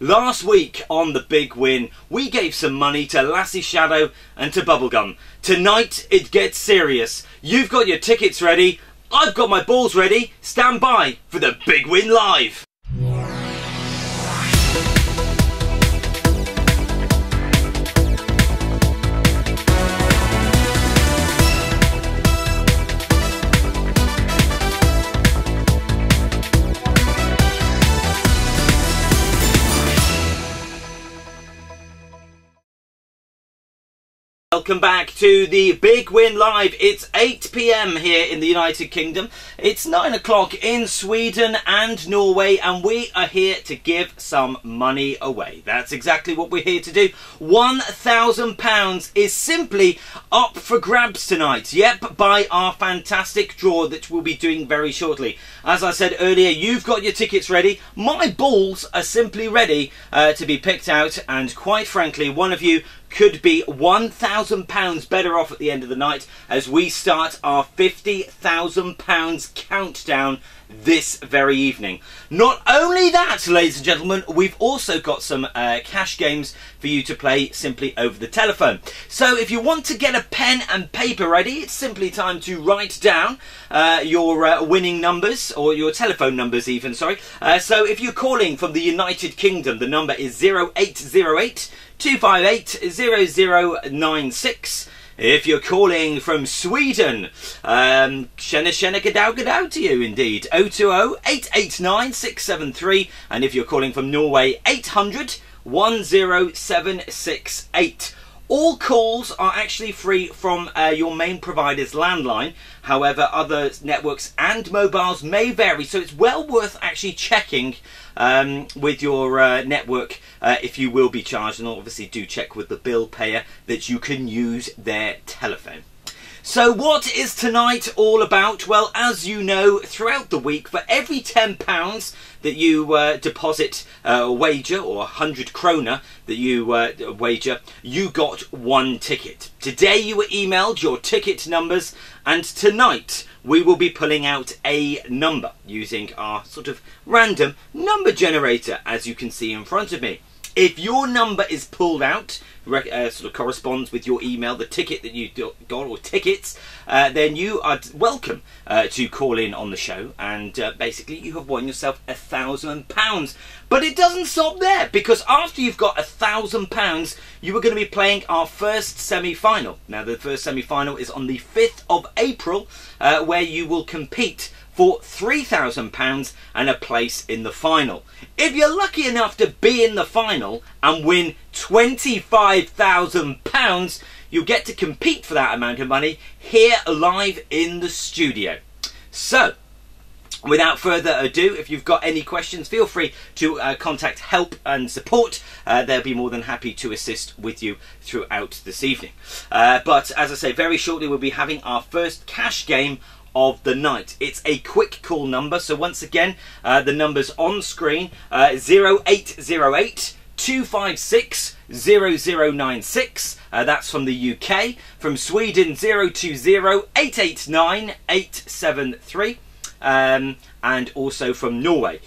Last week on The Big Win, we gave some money to Lassie Shadow and to Bubblegum. Tonight, it gets serious. You've got your tickets ready. I've got my balls ready. Stand by for The Big Win Live. Welcome back to the Big Win Live. It's 8 PM here in the United Kingdom. It's 9 o'clock in Sweden and Norway, and we are here to give some money away. That's exactly what we're here to do. £1,000 is simply up for grabs tonight. Yep, by our fantastic draw that we'll be doing very shortly. As I said earlier, you've got your tickets ready. My balls are simply ready to be picked out, and quite frankly, one of you could be £1,000 better off at the end of the night as we start our £50,000 countdown this very evening. Not only that, ladies and gentlemen, we've also got some cash games for you to play simply over the telephone. So if you want to get a pen and paper ready, it's simply time to write down your winning numbers, or your telephone numbers even, sorry. So if you're calling from the United Kingdom, the number is 0808 258 0096. If you're calling from Sweden, Shena gadao to you indeed, 020 889 673. And if you're calling from Norway, 800 10768. All calls are actually free from your main provider's landline. However, other networks and mobiles may vary, so it's well worth actually checking with your network if you will be charged, and obviously do check with the bill payer that you can use their telephone. So what is tonight all about? Well, as you know, throughout the week, for every £10 that you deposit wager, or 100 kronor that you wager, you got one ticket. Today you were emailed your ticket numbers, and tonight we will be pulling out a number using our sort of random number generator, as you can see in front of me. If your number is pulled out, sort of corresponds with your email, the ticket that you got, or tickets, then you are welcome to call in on the show, and basically you have won yourself £1,000. But it doesn't stop there, because after you've got £1,000, you are going to be playing our first semi-final. Now, the first semi-final is on the 5th of April, where you will compete for £3,000 and a place in the final. If you're lucky enough to be in the final and win £25,000, you'll get to compete for that amount of money here live in the studio. So, without further ado, if you've got any questions, feel free to contact help and support. They'll be more than happy to assist with you throughout this evening. But as I say, very shortly we'll be having our first cash game of the night. It's a quick call number, so once again, the number's on screen, 0808 256 0096. That's from the UK. From Sweden, 020 889 873. And also from Norway,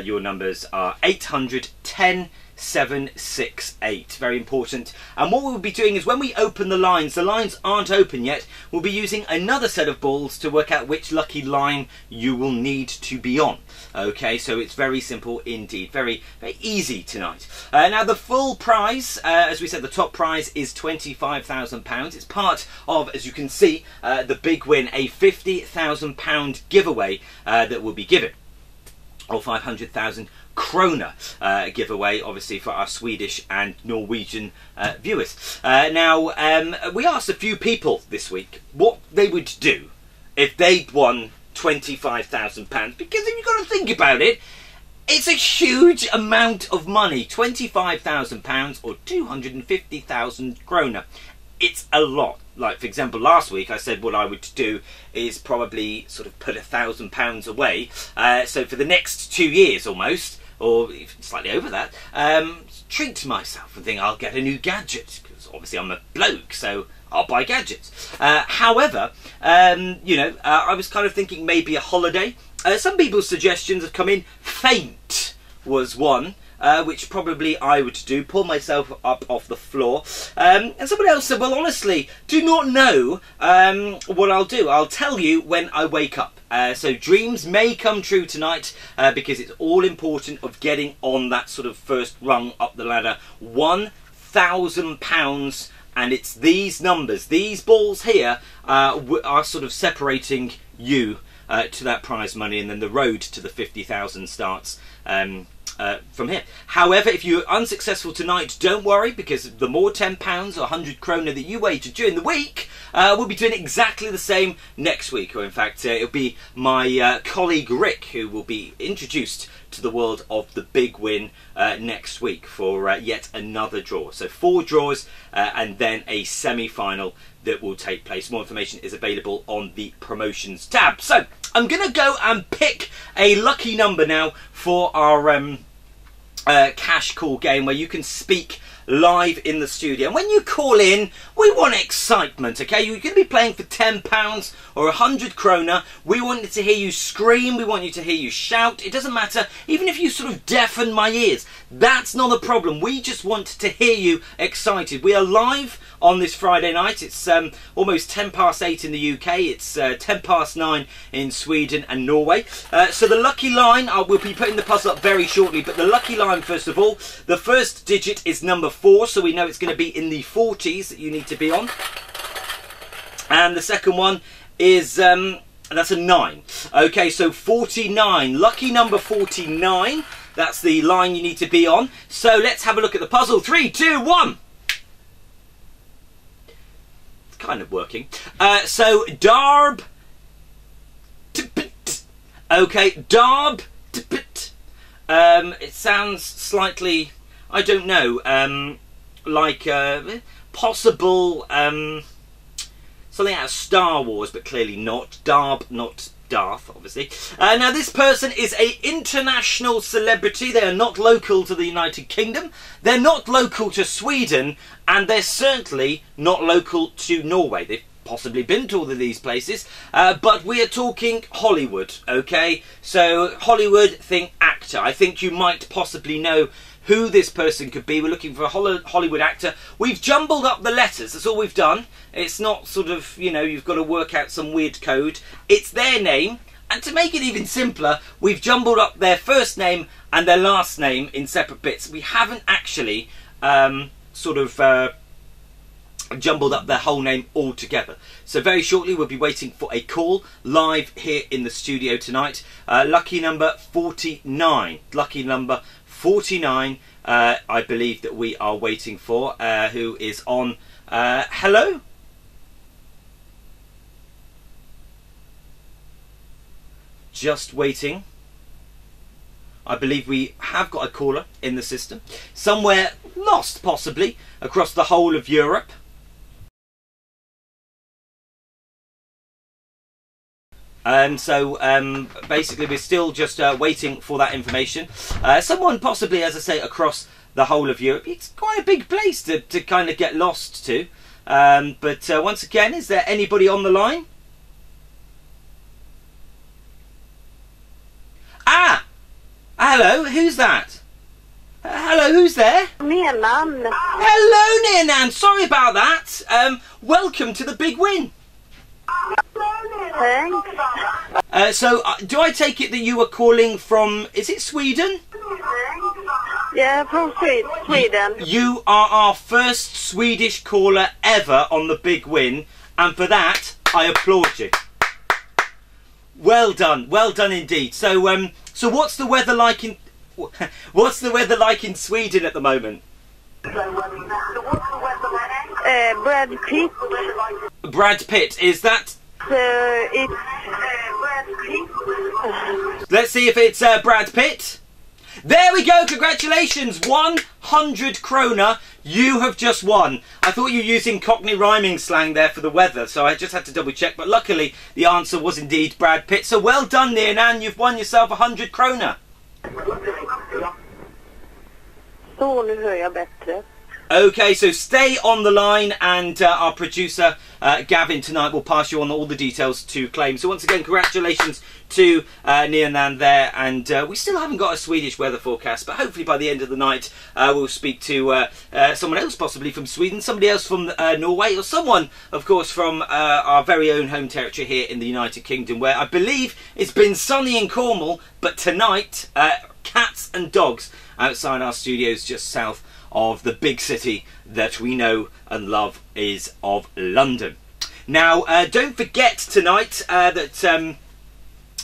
your numbers are 800 10 768. Very important. And what we'll be doing is, when we open the lines aren't open yet, we'll be using another set of balls to work out which lucky line you will need to be on. Okay, so it's very simple indeed, very easy tonight. Now, the full prize, as we said, the top prize is £25,000. It's part of, as you can see, the Big Win, a £50,000 giveaway that will be given, or 500,000 kronor giveaway, obviously, for our Swedish and Norwegian viewers. Now, we asked a few people this week what they would do if they'd won £25,000, because if you've got to think about it, it's a huge amount of money. £25,000 or 250,000 kronor. It's a lot. Like, for example, last week I said what I would do is probably sort of put £1,000 away. So for the next 2 years almost, or slightly over that, treat myself and think I'll get a new gadget, because obviously I'm a bloke, so I'll buy gadgets. However, you know, I was kind of thinking maybe a holiday. Some people's suggestions have come in. Faint was one. which probably I would do, pull myself up off the floor. And somebody else said, well, honestly, do not know what I'll do. I'll tell you when I wake up. So dreams may come true tonight because it's all important of getting on that sort of first rung up the ladder. £1,000, and it's these numbers, these balls here are sort of separating you to that prize money, and then the road to the 50,000 starts from here. However, if you're unsuccessful tonight, don't worry, because the more £10 or 100 kroner that you wager during the week, we'll be doing exactly the same next week. Or in fact, it'll be my colleague Rick who will be introduced to the world of the big win next week for yet another draw. So 4 draws and then a semi-final that will take place. More information is available on the promotions tab. So I'm going to go and pick a lucky number now for our cash call game, where you can speak live in the studio. And when you call in, we want excitement, okay? You're going to be playing for £10 or 100 kroner. We want to hear you scream. We want you to hear you shout. It doesn't matter, even if you sort of deafen my ears. That's not a problem. We just want to hear you excited. We are live on this Friday night. It's almost 8:10 in the UK. It's 9:10 in Sweden and Norway. So the lucky line, we'll be putting the puzzle up very shortly, but the lucky line, first of all, the first digit is number 4, so we know it's going to be in the 40s that you need to be on. And the second one is, that's a 9. Okay, so 49, lucky number 49. That's the line you need to be on. So let's have a look at the puzzle. 3, 2, 1. Kind of working. So darb. Okay, darb. It sounds slightly, I don't know, like possible something out of Star Wars, but clearly not. Darb, not Darth, obviously. Now this person is a international celebrity. They are not local to the United Kingdom. They're not local to Sweden, and they're certainly not local to Norway. They've possibly been to all of these places, but we are talking Hollywood, okay? So Hollywood, think actor. I think you might possibly know who this person could be. We're looking for a Hollywood actor. We've jumbled up the letters. That's all we've done. It's not sort of, you know, you've got to work out some weird code. It's their name. And to make it even simpler, we've jumbled up their first name and their last name in separate bits. We haven't actually jumbled up their whole name all together. So very shortly we'll be waiting for a call live here in the studio tonight. Lucky number 49. Lucky number 49, I believe that we are waiting for, who is on. Hello? Just waiting. I believe we have got a caller in the system. Somewhere lost, possibly, across the whole of Europe. So basically we're still just waiting for that information. Someone possibly, as I say, across the whole of Europe. It's quite a big place to kind of get lost to. But once again, is there anybody on the line? Ah! Hello, who's that? Hello, who's there? Nenan. Hello, Nenan. Sorry about that. Welcome to the big win. Thanks. So, do I take it that you are calling from, is it Sweden? Yeah, from Sweden. You are our first Swedish caller ever on the big win, and for that, I applaud you. Well done indeed. So, so what's the weather like in, what's the weather like in Sweden at the moment? Brad Pitt. Brad Pitt, is that? It's Brad Pitt. Let's see if it's Brad Pitt. There we go, congratulations, 100 kroner, you have just won. I thought you were using Cockney rhyming slang there for the weather, so I just had to double check, but luckily the answer was indeed Brad Pitt. So well done, Nenan, you've won yourself 100 kroner. Så, nu hör jag bättre. Okay, so stay on the line, and our producer Gavin tonight will pass you on all the details to claim. So once again, congratulations to Neonan there, and we still haven't got a Swedish weather forecast, but hopefully by the end of the night we'll speak to someone else, possibly from Sweden, somebody else from Norway, or someone, of course, from our very own home territory here in the United Kingdom, where I believe it's been sunny in Cornwall, but tonight cats and dogs outside our studios just south of the big city that we know and love is of London. Now, don't forget tonight that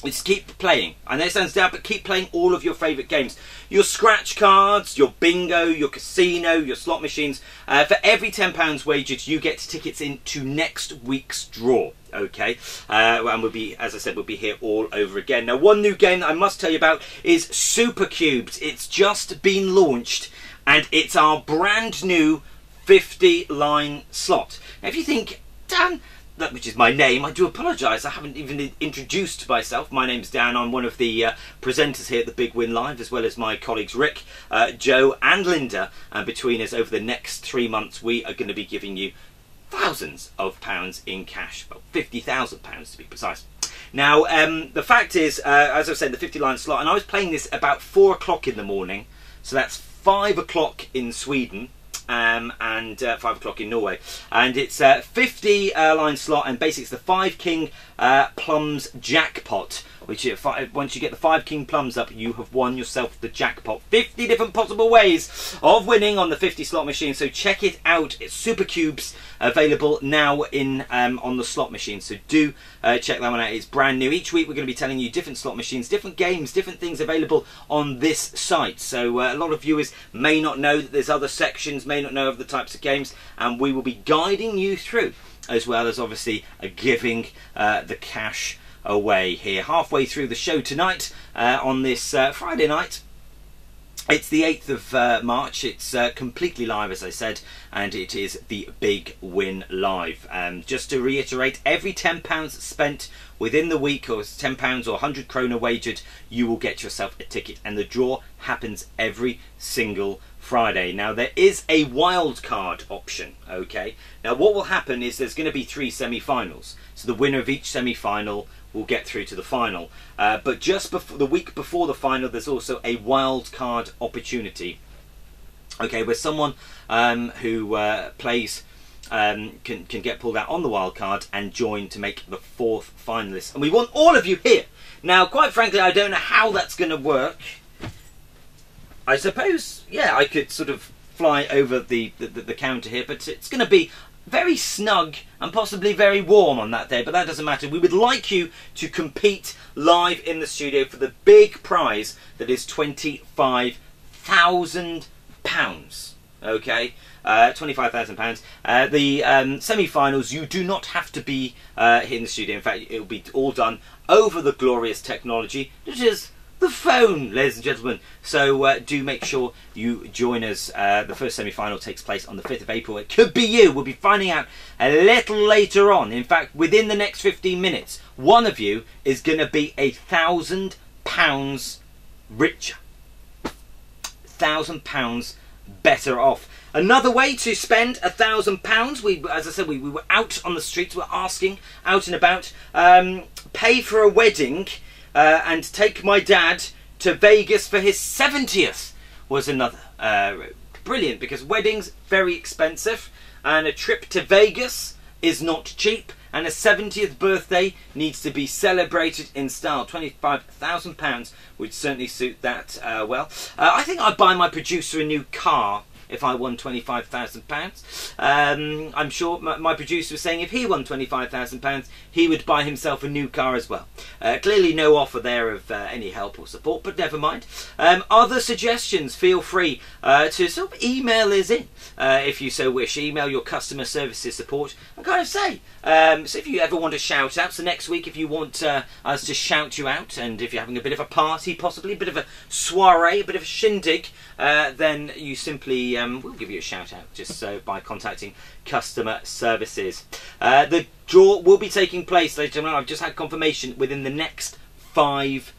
it's keep playing. I know it sounds daft, but keep playing all of your favourite games. Your scratch cards, your bingo, your casino, your slot machines. For every £10 wagered, you get tickets into next week's draw. Okay, and we'll be, as I said, we'll be here all over again. Now, one new game that I must tell you about is Super Cubes. It's just been launched, and it's our brand new 50-line slot. Now, if you think, Dan, that which is my name, I do apologise, I haven't even introduced myself. My name's Dan, I'm one of the presenters here at the Big Win Live, as well as my colleagues Rick, Joe and Linda. And between us, over the next 3 months, we are going to be giving you thousands of pounds in cash. Well, £50,000 to be precise. Now, the fact is, as I said, the 50-line slot, and I was playing this about 4 o'clock in the morning, so that's 5 o'clock in Sweden, and 5 o'clock in Norway, and it's a 50-line slot, and basically it's the 5 king plums jackpot, which once you get the 5 king plums up, you have won yourself the jackpot. 50 different possible ways of winning on the 50 slot machine, so check it out. It's Super Cubes, available now in on the slot machine, so do check that one out. It's brand new. Each week we're going to be telling you different slot machines, different games, different things available on this site. So a lot of viewers may not know that there's other sections, may not know of the types of games, and we will be guiding you through, as well as obviously giving the cash away here halfway through the show tonight on this Friday night. It's the 8th of March. It's completely live, as I said, and it is the Big Win Live. Just to reiterate, every £10 spent within the week, or £10 or 100 kronor wagered, you will get yourself a ticket, and the draw happens every single Friday. Now, there is a wild card option. Okay, now what will happen is there's going to be 3 semi-finals, so the winner of each semi-final will get through to the final, but just before the week before the final, there's also a wild card opportunity, okay, where someone who plays can get pulled out on the wild card and join to make the 4th finalist, and we want all of you here. Now, quite frankly, I don't know how that's going to work. I suppose, yeah, I could sort of fly over the counter here, but it's going to be very snug and possibly very warm on that day, but that doesn't matter. We would like you to compete live in the studio for the big prize that is £25,000. Okay, £25,000. The semi-finals, you do not have to be here in the studio. In fact, it will be all done over the glorious technology, which is the phone, ladies and gentlemen. So do make sure you join us. The first semi-final takes place on the 5th of April. It could be you. We'll be finding out a little later on. In fact, within the next 15 minutes, one of you is going to be £1,000 richer. £1,000 better off. Another way to spend £1,000. We, as I said, we were out on the streets. We're asking, out and about. Pay for a wedding. And take my dad to Vegas for his 70th was another. Brilliant, because weddings, very expensive, and a trip to Vegas is not cheap, and a 70th birthday needs to be celebrated in style. £25,000 would certainly suit that well. I think I'd buy my producer a new car if I won £25,000. I'm sure my producer was saying if he won £25,000, he would buy himself a new car as well. Clearly no offer there of any help or support, but never mind. Other suggestions, feel free to sort of email us in if you so wish. Email your customer services support and kind of say, so if you ever want a shout out, so next week if you want us to shout you out, and if you're having a bit of a party, possibly a bit of a soiree, a bit of a shindig, then you simply we'll give you a shout out just so by contacting customer services. The draw will be taking place, ladies and gentlemen. I've just had confirmation within the next 5